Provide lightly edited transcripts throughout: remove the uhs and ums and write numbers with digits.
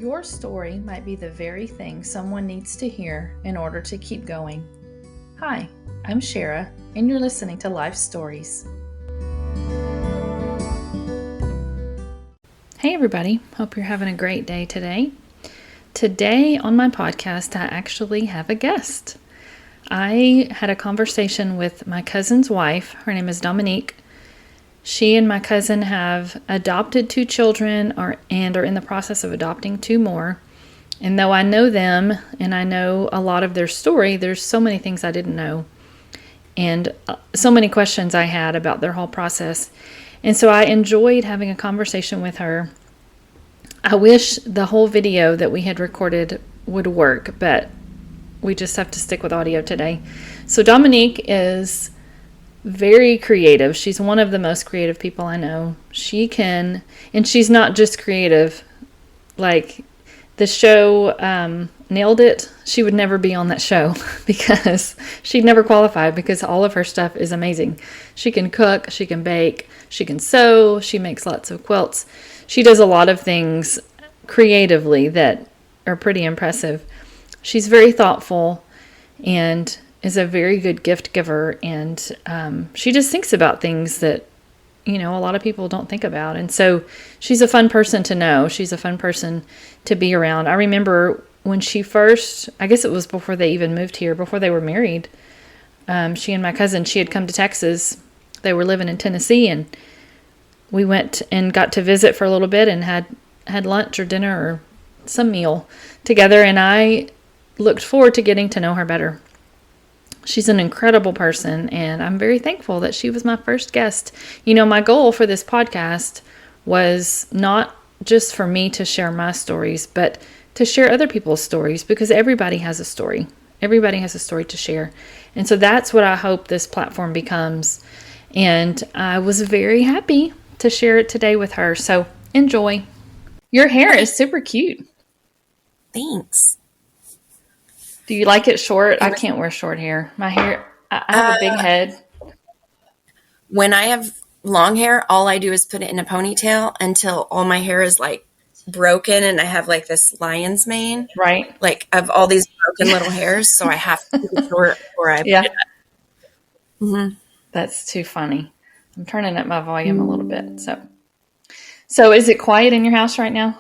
Your story might be the very thing someone needs to hear in order to keep going. Hi, I'm Shara, and you're listening to Life Stories. Hey everybody, hope you're having a great day today. Today on my podcast, I actually have a guest. I had a conversation with my cousin's wife. Her name is Dominique. She and my cousin have adopted 2 children and are in the process of adopting 2 more. And though I know them and I know a lot of their story, there's so many things I didn't know and so many questions I had about their whole process. And so I enjoyed having a conversation with her. I wish the whole video that we had recorded would work, but we just have to stick with audio today. So Dominique is very creative. She's one of the most creative people I know. And she's not just creative. Like the show Nailed It, she would never be on that show because she'd never qualify because all of her stuff is amazing. She can cook, she can bake, she can sew, she makes lots of quilts. She does a lot of things creatively that are pretty impressive. She's very thoughtful and is a very good gift giver, and she just thinks about things that, a lot of people don't think about. And so she's a fun person to know. She's a fun person to be around. I remember when she first, I guess it was before they even moved here, before they were married, she and my cousin, she had come to Texas. They were living in Tennessee, and we went and got to visit for a little bit and had lunch or dinner or some meal together, and I looked forward to getting to know her better. She's an incredible person, and I'm very thankful that she was my first guest. My goal for this podcast was not just for me to share my stories, but to share other people's stories, because everybody has a story. Everybody has a story to share. And so that's what I hope this platform becomes. And I was very happy to share it today with her. So enjoy. Your hair is super cute. Thanks. Do you like it short? I can't wear short hair. My hair, I have a big head. When I have long hair, all I do is put it in a ponytail until all my hair is like broken and I have like this lion's mane. Right. Like of all these broken little hairs. So I have to keep it short before I put it up. Mm-hmm. That's too funny. I'm turning up my volume a little bit. So is it quiet in your house right now?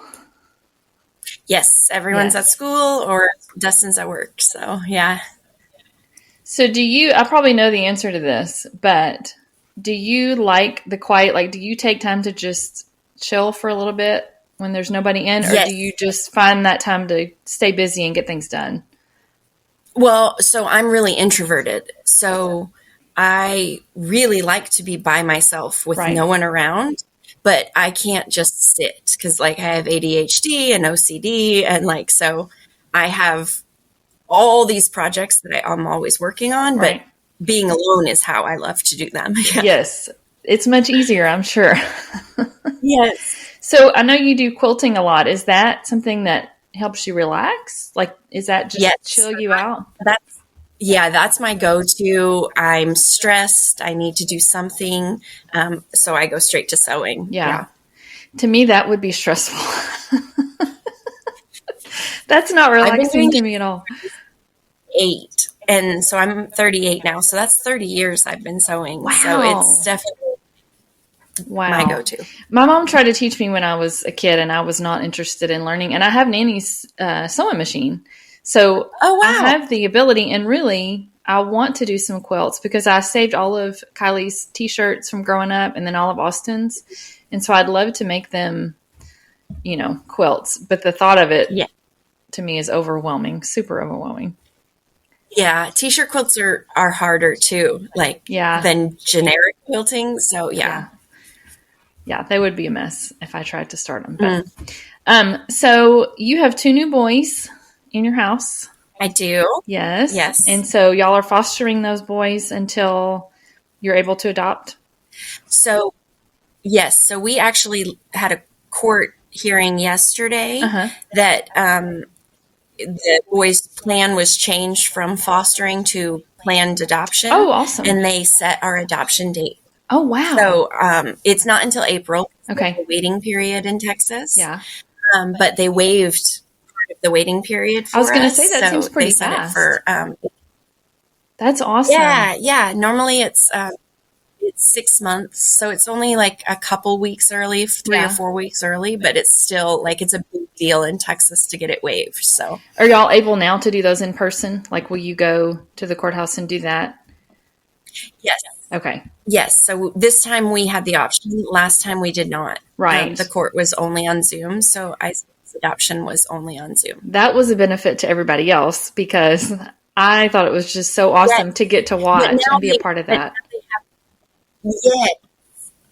Yes, everyone's at school or Dustin's at work. So, yeah. So I probably know the answer to this, but do you like the quiet? Like, do you take time to just chill for a little bit when there's nobody in? Or Yes. do you just find that time to stay busy and get things done? Well, so I'm really introverted. So I really like to be by myself with no one around. But I can't just sit because, I have ADHD and OCD, and so I have all these projects that I'm always working on. But being alone is how I love to do them. Yeah. Yes, it's much easier, I'm sure. Yes. So I know you do quilting a lot. Is that something that helps you relax? Is that just chill you out? That's my go-to. I'm stressed. I need to do something. So I go straight to sewing. Yeah. To me, that would be stressful. That's not relaxing to me at all. 8. And so I'm 38 now. So that's 30 years I've been sewing. Wow. So it's definitely my go-to. My mom tried to teach me when I was a kid and I was not interested in learning. And I have Nanny's sewing machine. So I have the ability, and really, I want to do some quilts because I saved all of Kylie's t-shirts from growing up and then all of Austin's. And so I'd love to make them, quilts. But the thought of it to me is overwhelming, super overwhelming. Yeah, t-shirt quilts are harder too, than generic quilting. So, yeah. Yeah, they would be a mess if I tried to start them. But, so you have 2 new boys in your house. I do. Yes. And so y'all are fostering those boys until you're able to adopt? So, yes. So we actually had a court hearing yesterday that the boys' plan was changed from fostering to planned adoption. Oh, awesome. And they set our adoption date. Oh, wow. So it's not until April. Okay. The waiting period in Texas. Yeah. but they waived part of the waiting period for us. I was going to say that seems pretty they set fast. it for That's awesome. Yeah. Normally it's 6 months, so it's only like a couple weeks early, 3 or 4 weeks early, but it's still like it's a big deal in Texas to get it waived. So, are y'all able now to do those in person? Like, will you go to the courthouse and do that? Yes. Okay. Yes. So this time we had the option. Last time we did not. Right. The court was only on Zoom, so Isaac's adoption was only on Zoom. That was a benefit to everybody else because I thought it was just so awesome to get to watch and be a part of that.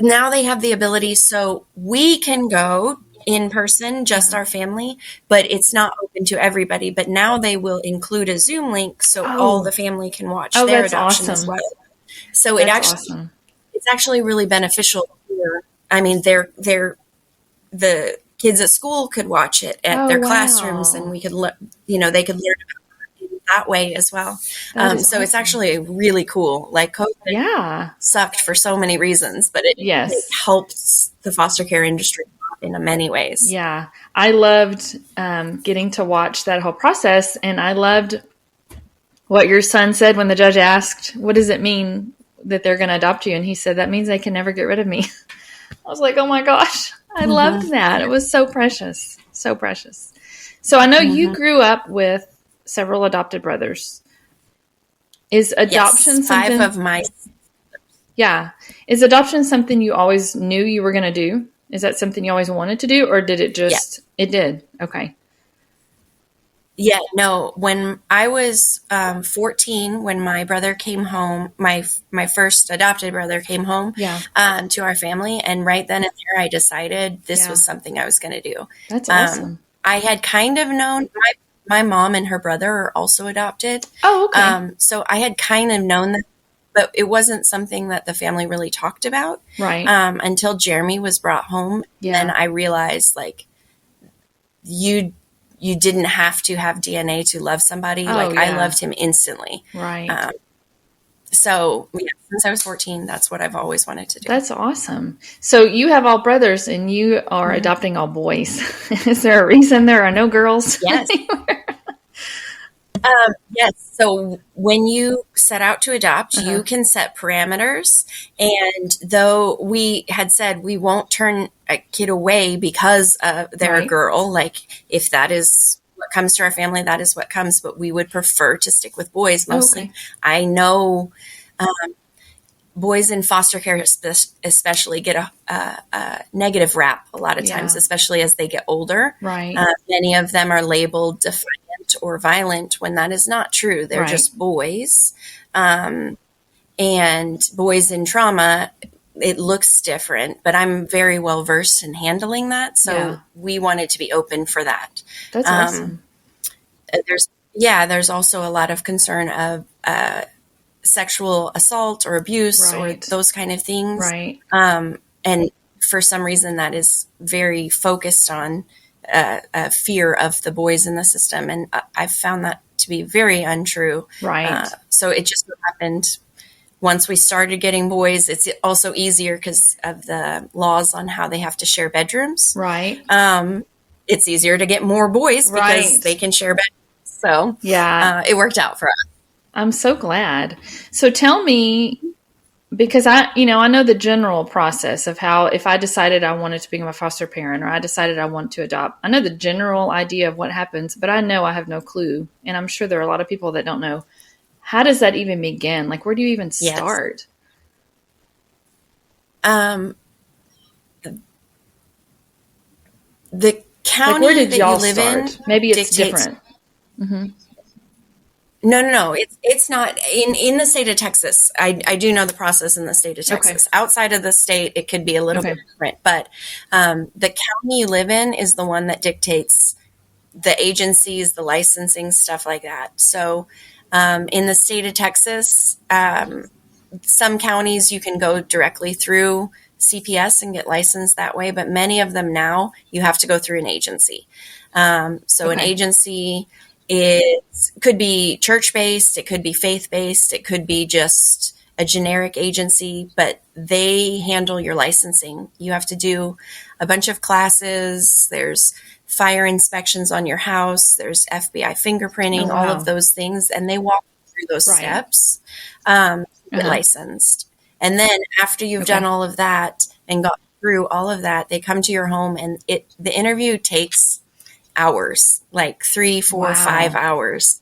Now they have the ability, so we can go in person, just our family, but it's not open to everybody. But now they will include a Zoom link so all the family can watch their adoption as well. So it's actually really beneficial here. I mean, the kids at school could watch it at their classrooms, and we could, they could learn about it that way as well. So it's actually really cool. Like COVID sucked for so many reasons, but it helps the foster care industry in many ways. Yeah. I loved getting to watch that whole process, and I loved what your son said when the judge asked, what does it mean that they're going to adopt you? And he said, that means they can never get rid of me. I was like, oh my gosh, I loved that. It was so precious, so precious. So I know you grew up with several adopted brothers. Is adoption something? 5 of my. Yeah. Is adoption something you always knew you were going to do? Is that something you always wanted to do, or did it just, it did? Okay. Yeah, no, when I was 14, when my brother came home, my first adopted brother came home to our family. And right then and there, I decided this was something I was going to do. That's awesome. I had kind of known my mom and her brother are also adopted. Oh, okay. So I had kind of known that, but it wasn't something that the family really talked about. Right. Until Jeremy was brought home. Yeah. And I realized, like, you didn't have to have DNA to love somebody. I loved him instantly. Right. So since I was 14, that's what I've always wanted to do. That's awesome. So you have all brothers and you are adopting all boys. Is there a reason there are no girls? Yes. Yes. So when you set out to adopt, you can set parameters. And though we had said we won't turn a kid away because they're a girl, like if that is what comes to our family, that is what comes. But we would prefer to stick with boys mostly. Okay. I know boys in foster care especially get a negative rap a lot of times, especially as they get older. Right. Many of them are labeled defiant or violent when that is not true. They're just boys. And boys in trauma, it looks different, but I'm very well versed in handling that. So we wanted to be open for that. That's awesome. There's also a lot of concern of sexual assault or abuse or those kind of things. Right. And for some reason that is very focused on fear of the boys in the system. And I've found that to be very untrue. Right. So it just happened once we started getting boys. It's also easier because of the laws on how they have to share bedrooms. Right. It's easier to get more boys because they can share bedrooms. So it worked out for us. I'm so glad. So tell me, because I know the general process of how, if I decided I wanted to become a foster parent or I decided I want to adopt, I know the general idea of what happens, but I know I have no clue. And I'm sure there are a lot of people that don't know. How does that even begin? Like, where do you even start? The county where did that y'all you live start? in Maybe it's different. Mm-hmm. No. It's not in the state of Texas. I do know the process in the state of Texas. Okay. Outside of the state, it could be a little bit different. But the county you live in is the one that dictates the agencies, the licensing, stuff like that. So in the state of Texas, some counties you can go directly through CPS and get licensed that way. But many of them now, you have to go through an agency. An agency... It could be church-based, it could be faith-based, it could be just a generic agency, but they handle your licensing. You have to do a bunch of classes. There's fire inspections on your house. There's FBI fingerprinting, all of those things. And they walk through those steps, get licensed. And then after you've done all of that and got through all of that, they come to your home, and the interview takes hours, like 3, 4, 5 hours.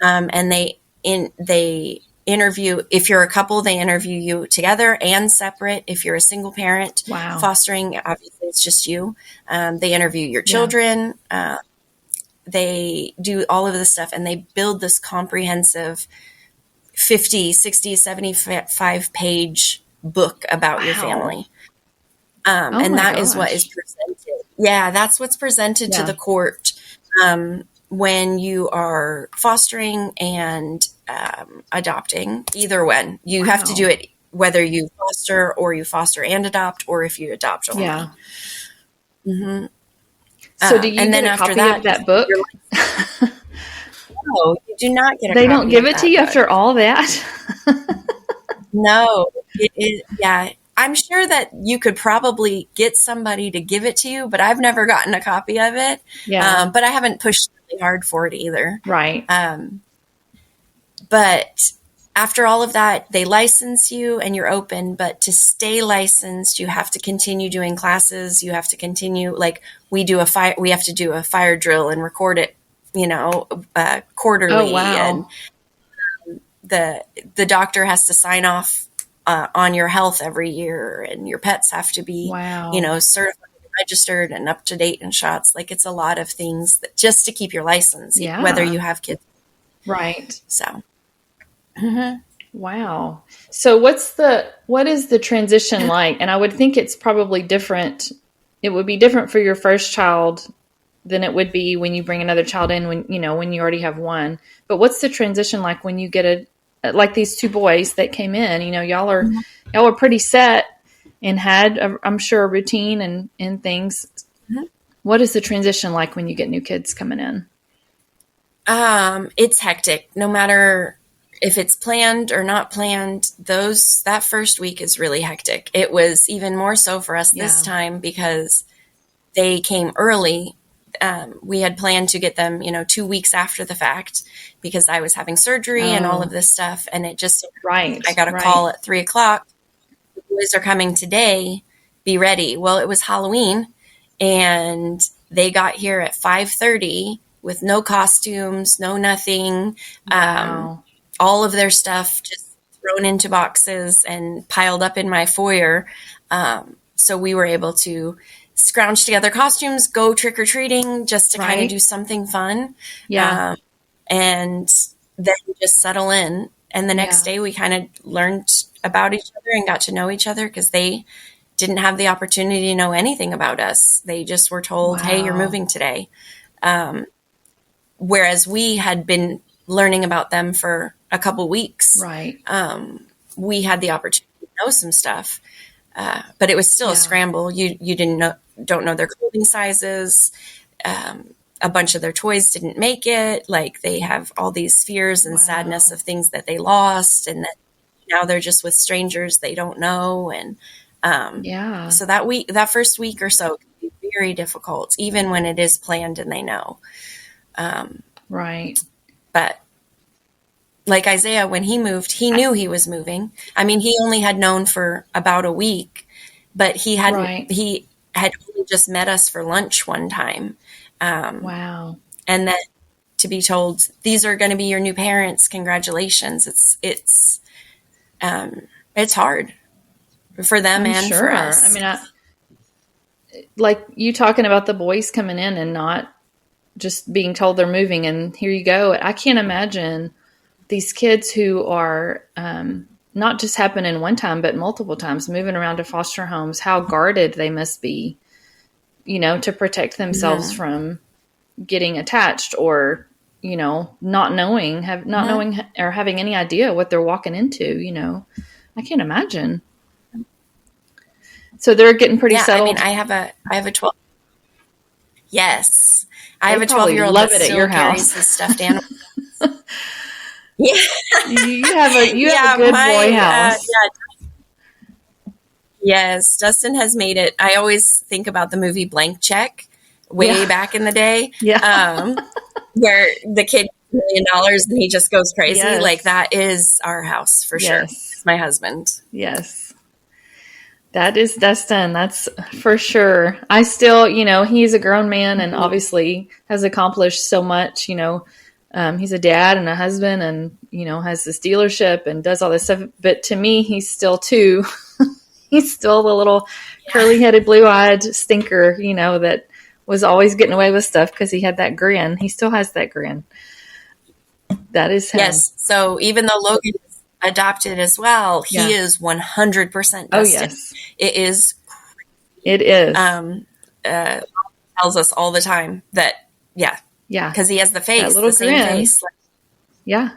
And they interview, if you're a couple, they interview you together and separate. If you're a single parent fostering, obviously it's just you. They interview your children. They do all of this stuff, and they build this comprehensive 50, 60, 75 page book about your family. And that is what is presented. Yeah, that's what's presented to the court when you are fostering and adopting. Either one. You have to do it whether you foster or you foster and adopt, or if you adopt only. Yeah. Mm-hmm. So do you get a copy of that book? No, you do not get a copy. They don't give it to you after all that? No. Yeah. I'm sure that you could probably get somebody to give it to you, but I've never gotten a copy of it. Yeah. But I haven't pushed really hard for it either. Right. But after all of that, they license you and you're open. But to stay licensed, you have to continue doing classes. You have to continue, like we have to do a fire drill and record it, quarterly. Oh, wow. And the doctor has to sign off on your health every year, and your pets have to be, certified, registered, and up to date in shots. Like, it's a lot of things just to keep your license, whether you have kids. Right. So. Mm-hmm. Wow. So what is the transition like? And I would think it's probably different. It would be different for your first child than it would be when you bring another child in, when you already have one. But what's the transition like when you get like these two boys that came in? Y'all are pretty set and had, I'm sure, a routine and things. Mm-hmm. What is the transition like when you get new kids coming in? It's hectic. No matter if it's planned or not planned, that first week is really hectic. It was even more so for us this time because they came early. We had planned to get them, 2 weeks after the fact, because I was having surgery and all of this stuff. And it just, I got a call at 3:00. The boys are coming today. Be ready. Well, it was Halloween, and they got here at 5:30 with no costumes, no nothing. Wow. All of their stuff just thrown into boxes and piled up in my foyer. So we were able to scrounge together costumes, go trick-or-treating, just to kind of do something fun. Yeah. And then just settle in. And the next day we kind of learned about each other and got to know each other, because they didn't have the opportunity to know anything about us. They just were told, hey, you're moving today. Whereas we had been learning about them for a couple weeks. Right. We had the opportunity to know some stuff. But it was still a scramble. You don't know their clothing sizes. A bunch of their toys didn't make it. Like, they have all these fears and sadness of things that they lost, and that now they're just with strangers they don't know. And so that first week or so can be very difficult, even when it is planned and they know. Right. But like Isaiah, when he moved, he knew he was moving. I mean, he only had known for about a week, but he had only just met us for lunch one time. Wow. And that to be told, these are going to be your new parents. Congratulations. It's hard for them and for us. I mean, like you talking about the boys coming in and not just being told they're moving and here you go. I can't imagine these kids who are not just happening one time, but multiple times, moving around to foster homes, how guarded they must be, to protect themselves from getting attached or, not knowing or having any idea what they're walking into, I can't imagine. So they're getting pretty settled. I mean, I have a 12. Yes. I have a 12-year-old love that it at your carries house. his stuffed animal. Yeah. You have a good boy house. Yes, Dustin has made it. I always think about the movie Blank Check, way back in the day. Yeah. Where the kid gets $1 million and he just goes crazy. Yes. Like that is our house for sure. It's my husband. Yes. That's done. That's for sure. I still, he's a grown man and obviously has accomplished so much, he's a dad and a husband and, has this dealership and does all this stuff. But to me, he's still too, he's still the little curly headed, blue eyed stinker, that was always getting away with stuff because he had that grin. He still has that grin. That is him. Yes. So even though Logan is adopted as well, he is 100% Dustin. Oh, yes. It is. It is. Tells us all the time that, yeah, because he has the face, little the same grin. face. Yeah.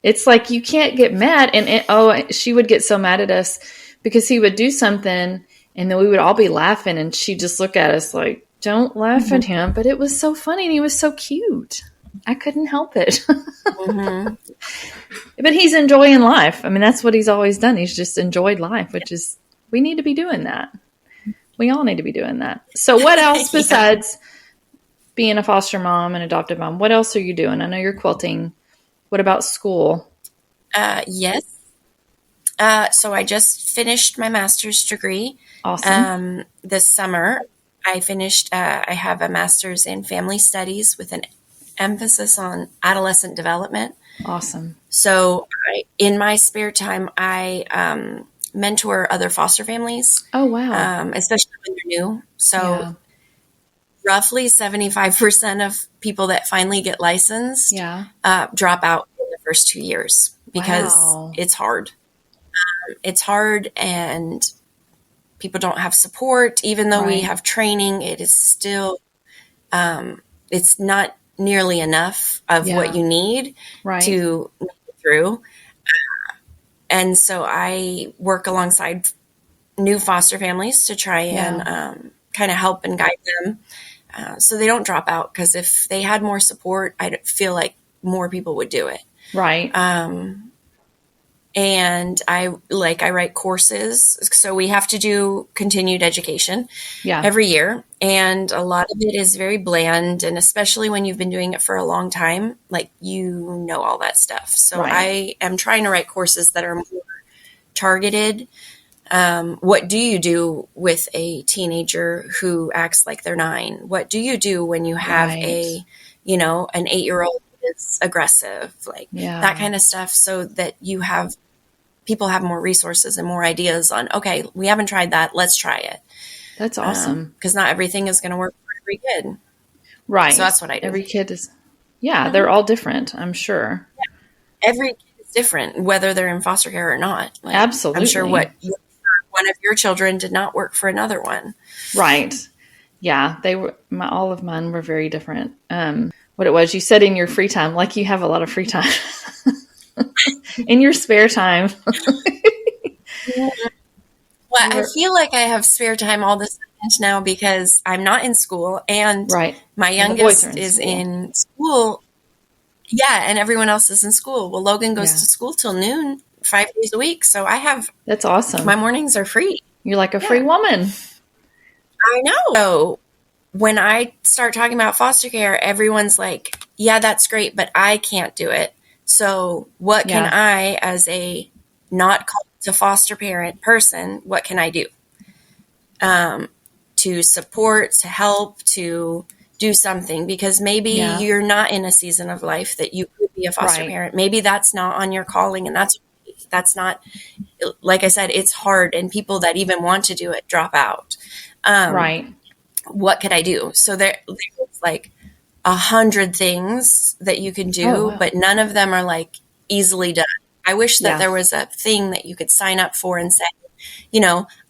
It's like you can't get mad. And she would get so mad at us because he would do something and then we would all be laughing and she'd just look at us like, don't laugh at him. But it was so funny and he was so cute. I couldn't help it. But he's enjoying life. I mean, that's what he's always done. He's just enjoyed life, which is, we need to be doing that. We all need to be doing that. So what else besides being a foster mom and adoptive mom, what else are you doing? I know you're quilting. What about school? Yes. So I just finished my master's degree. Awesome. This summer. I finished, I have a master's in family studies with an emphasis on adolescent development. Awesome. So in my spare time, I mentor other foster families. Oh, wow. Especially when they're new. So roughly 75% of people that finally get licensed drop out in the first 2 years because it's hard. It's hard and people don't have support. Even though we have training, it is still, it's not nearly enough of what you need to make it through. And so I work alongside new foster families to try and kind of help and guide them so they don't drop out. Because if they had more support, I feel like more people would do it. Right. And I write courses. So we have to do continued education every year. And a lot of it is very bland. And especially when you've been doing it for a long time, like, all that stuff. So I am trying to write courses that are more targeted. What do you do with a teenager who acts like they're 9? What do you do when you have an 8-year-old who is aggressive, that kind of stuff, so that people have more resources and more ideas on, okay, we haven't tried that. Let's try it. That's awesome. Because not everything is going to work for every kid. Right. So that's what I do. Every kid is, they're all different, I'm sure. Yeah. Every kid is different, whether they're in foster care or not. Absolutely. I'm sure one of your children did not work for another one. Right. Yeah. They were, all of mine were very different. What it was, you said in your free time, like you have a lot of free time. In your spare time. Well, I feel like I have spare time all this now because I'm not in school and my youngest is in school. Yeah, and everyone else is in school. Well, Logan goes to school till noon, 5 days a week. So that's awesome. My mornings are free. You're like a free woman. I know. So when I start talking about foster care, everyone's like, yeah, that's great, but I can't do it. So what can I, as a not called to foster parent person, what can I do to support, to help, to do something? Because maybe you're not in a season of life that you could be a foster parent. Maybe that's not on your calling, and that's not, like I said, it's hard, and people that even want to do it drop out. What could I do? So there's like 100 things that you can do, but none of them are like easily done. I wish that there was a thing that you could sign up for and say,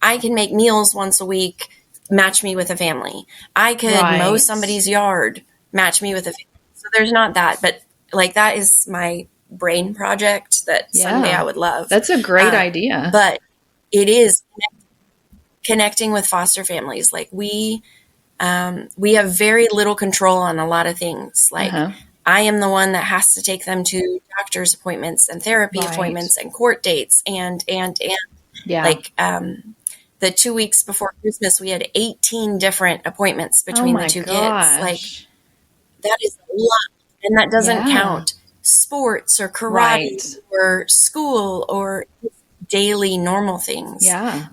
I can make meals once a week, match me with a family. I could mow somebody's yard, match me with a family. So there's not that, but like that is my brain project that someday I would love. That's a great idea. But it is connecting with foster families. Like we have very little control on a lot of things. Like I am the one that has to take them to doctor's appointments and therapy appointments and court dates and like, the 2 weeks before Christmas, we had 18 different appointments Oh between the my two kids. Like, gosh. that is a lot. And that doesn't Yeah. count sports or karate Right. or school or daily normal things. Yeah.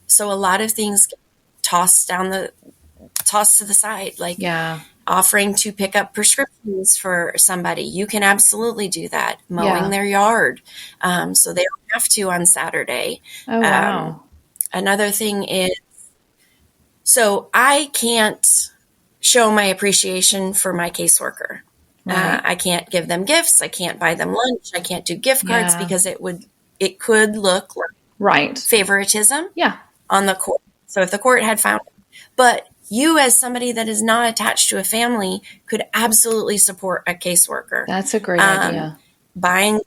So a lot of things get tossed to the side, like Yeah. offering to pick up prescriptions for somebody. You can absolutely do that. Mowing Yeah. their yard, so they don't have to on Saturday. Oh Um, wow. Another thing is, so I can't show my appreciation for my caseworker. Right. I can't give them gifts. I can't buy them lunch. I can't do gift cards Yeah. because it could look like Right. favoritism Yeah. on the court. So if the court had found it, but you as somebody that is not attached to a family could absolutely support a caseworker. That's a great idea. Buying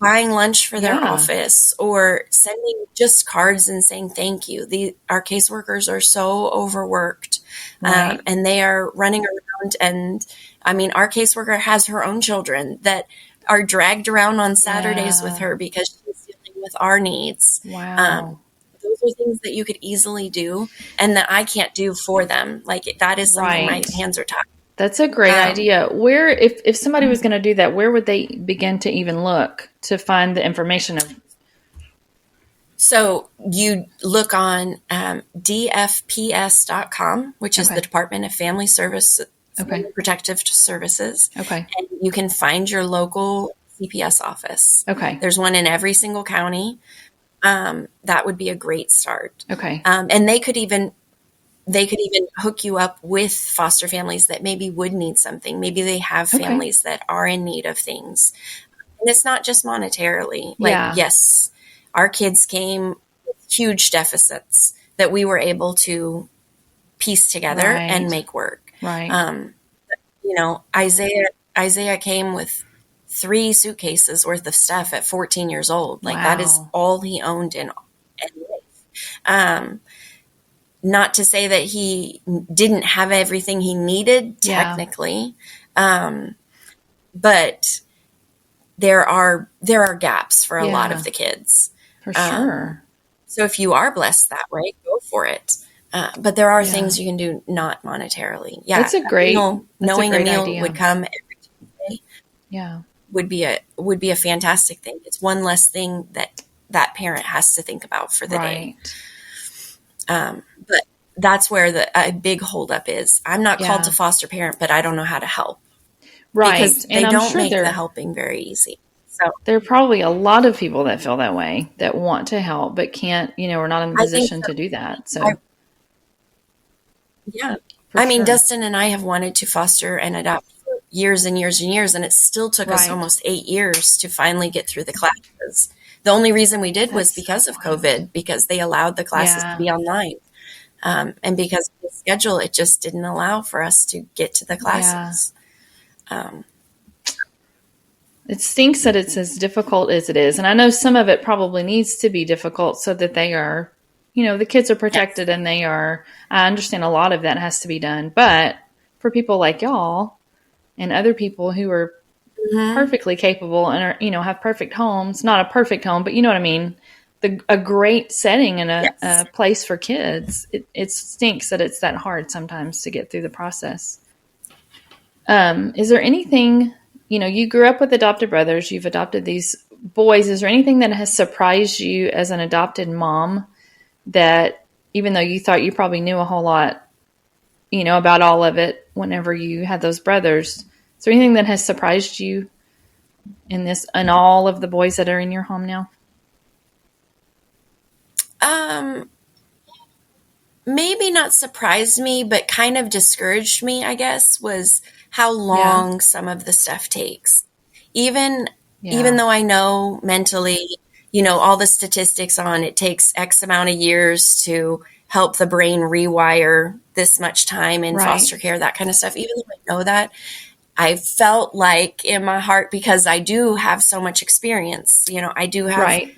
lunch for their Yeah. office or sending just cards and saying thank you. Our caseworkers are so overworked, Right. and they are running around. And I mean, our caseworker has her own children that are dragged around on Saturdays with Yeah. her because she's dealing with our needs. Wow. Those are things that you could easily do and that I can't do for them. Like, that is something my Right. hands are tied. That's a great Um, idea. Where, if somebody was going to do that, where would they begin to even look to find the information of? So you look on dfps.com, which is Okay. the Department of Family Okay. Protective Services, Okay. and you can find your local CPS office. Okay. There's one in every single county. That would be a great start. Okay. And they could even hook you up with foster families that maybe would need something. Maybe they have Okay. families that are in need of things. And it's not just monetarily. Yeah. Like, yes, our kids came with huge deficits that we were able to piece together Right. and make work. Right. Isaiah came with 3 suitcases worth of stuff at 14 years old. Like, that is Wow. all he owned in life. Not to say that he didn't have everything he needed technically, but there are gaps for a lot of the kids. For sure. So if you are blessed that way, go for it. But there are things you can do not monetarily. Yeah, That's a great knowing a meal idea. would come every Tuesday Yeah. would be a fantastic thing. It's one less thing that parent has to think about for the day. But that's where a big holdup is. I'm not called to foster parent, but I don't know how to help. Right. Because they And don't make the helping very easy. So there are probably a lot of people that feel that way, that want to help, but can't, are not in a position to do that. So, yeah. For I mean, sure. Dustin and I have wanted to foster and adopt for years and years and years, and it still took us almost 8 years to finally get through the classes. The only reason we did was because of COVID, because they allowed the classes to be online. And because of the schedule, it just didn't allow for us to get to the classes. It stinks that it's as difficult as it is. And I know some of it probably needs to be difficult so that they are, the kids are protected and they are, I understand a lot of that has to be done. But for people like y'all and other people who are perfectly capable and are, have perfect homes, not a perfect home, but you know what I mean? A great setting and a place for kids. It stinks that it's that hard sometimes to get through the process. Is there anything, you grew up with adopted brothers, you've adopted these boys. Is there anything that has surprised you as an adopted mom that, even though you thought you probably knew a whole lot, about all of it whenever you had those brothers, is there anything that has surprised you in all of the boys that are in your home now? Maybe not surprised me, but kind of discouraged me, I guess, was how long some of the stuff takes. Even though I know mentally, all the statistics on it takes X amount of years to help the brain rewire this much time in foster care, that kind of stuff. Even though I know that, I felt like in my heart, because I do have so much experience, I do have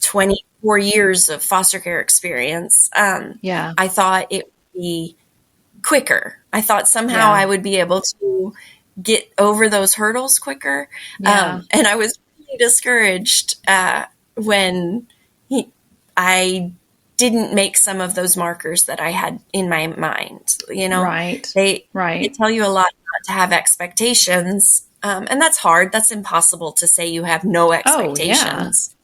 24 years of foster care experience. I thought it would be quicker. I thought somehow I would be able to get over those hurdles quicker. And I was really discouraged when I didn't make some of those markers that I had in my mind. Right. They Right. tell you a lot not to have expectations. And that's hard. That's impossible to say you have no expectations.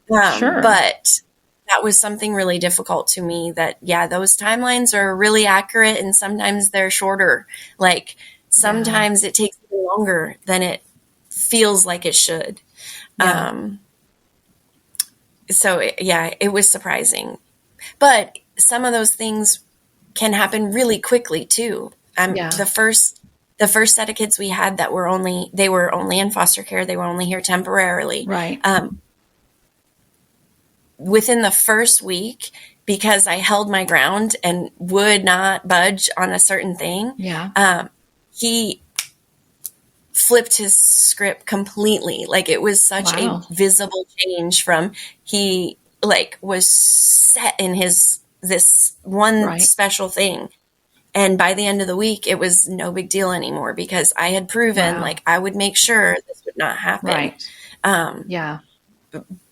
Sure. But that was something really difficult to me that, those timelines are really accurate and sometimes they're shorter. Like sometimes it takes longer than it feels like it should. So it was surprising, but some of those things can happen really quickly too. The first set of kids we had that were only in foster care. They were only here temporarily. Right. Within the first week, because I held my ground and would not budge on a certain thing. He flipped his script completely. Like it was such a visible change from he was set in this one special thing. And by the end of the week, it was no big deal anymore because I had proven I would make sure this would not happen. Right.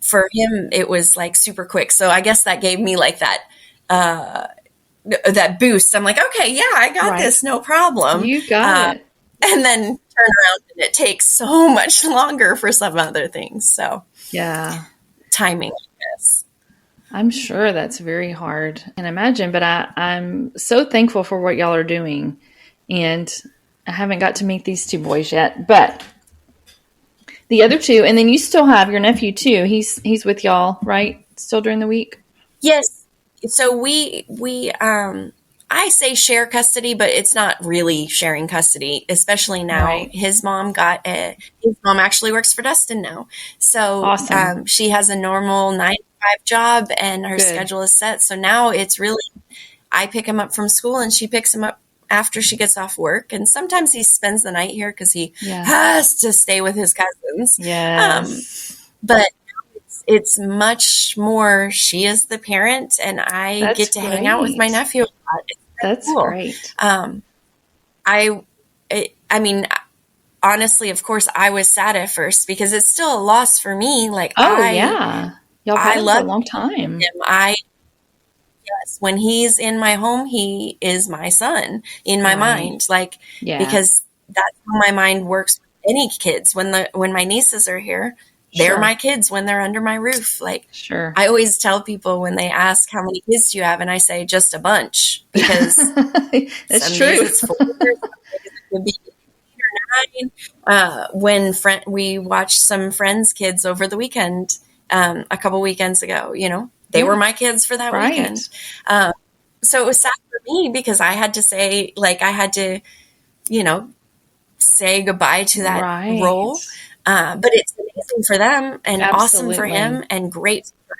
For him, it was super quick. So I guess that gave me that boost. I'm like, okay, I got this, no problem. You got it. And then turn around and it takes so much longer for some other things. So timing, I guess. I'm sure that's very hard. I can imagine, but I'm so thankful for what y'all are doing. And I haven't got to meet these two boys yet, but the other two, and then you still have your nephew too. He's with y'all, right? Still during the week? Yes. So we I say share custody, but it's not really sharing custody, especially now. Right. His mom actually works for Dustin now. So awesome. She has a normal 9-to-5 job and her schedule is set. So now it's really, I pick him up from school and she picks him up after she gets off work. And sometimes he spends the night here because he has to stay with his cousins. Yes. But it's much more, she is the parent and I get to hang out with my nephew a lot. That's cool. Great. I mean, honestly, of course, I was sad at first because it's still a loss for me. Y'all had him for a long time. When he's in my home, he is my son in my mind. Because that's how my mind works with any kids. When my nieces are here, they're my kids when they're under my roof. Sure. I always tell people when they ask how many kids do you have, and I say just a bunch because that's true. It's 4, some days it could be 8 or 9. When we watched some friends' kids over the weekend, a couple weekends ago, they were my kids for that weekend. So it was sad for me because I had to say, say goodbye to that role. But it's amazing for them and awesome for him and great for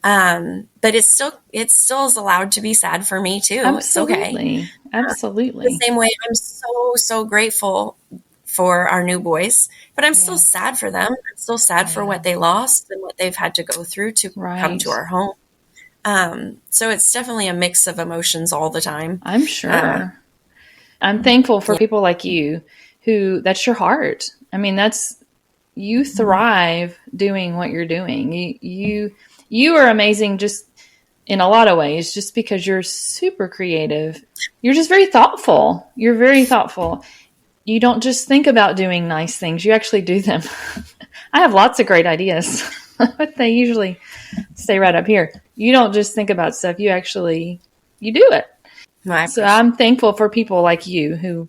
her. But it still is allowed to be sad for me too. Absolutely. It's okay. Absolutely. The same way I'm so grateful for our new boys, but I'm still sad for them. I'm still sad for what they lost and what they've had to go through to come to our home. So it's definitely a mix of emotions all the time. I'm sure. I'm thankful for people like you who that's your heart. I mean, you thrive doing what you're doing. You are amazing just in a lot of ways, just because you're super creative. You're just very thoughtful. You're very thoughtful. You don't just think about doing nice things. You actually do them. I have lots of great ideas, but they usually stay right up here. You don't just think about stuff. You do it. So I'm thankful for people like you who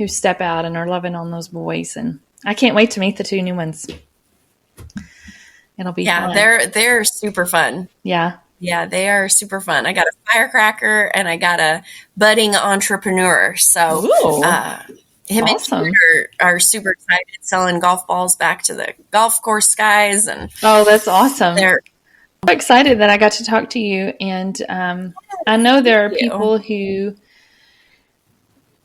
step out and are loving on those boys. And I can't wait to meet the 2 new ones. It'll be fun. They're super fun. Yeah. Yeah, they are super fun. I got a firecracker and I got a budding entrepreneur. So him and Peter are super excited selling golf balls back to the golf course guys. And that's awesome. They're excited that I got to talk to you. And I know there are people who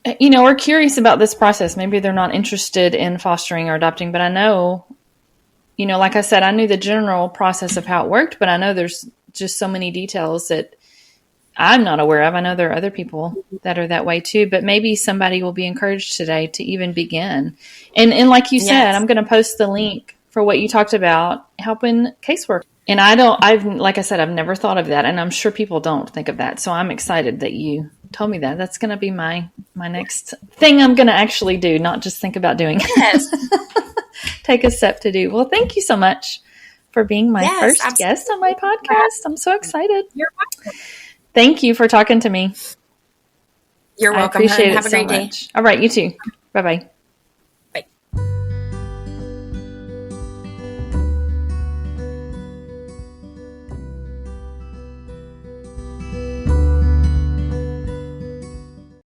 are curious about this process. Maybe they're not interested in fostering or adopting, but I know, like I said, I knew the general process of how it worked, but I know there's just so many details that I'm not aware of. I know there are other people that are that way too, but maybe somebody will be encouraged today to even begin. And like you said, I'm going to post the link for what you talked about, helping casework. And like I said, I've never thought of that. And I'm sure people don't think of that. So I'm excited that you told me that. That's going to be my next thing I'm going to actually do, not just think about doing. Yes. Take a step to do. Well, thank you so much for being my first guest on my podcast. I'm so excited. You're welcome. Thank you for talking to me. You're welcome. I appreciate it Have a great day. All right, you too. Bye-bye.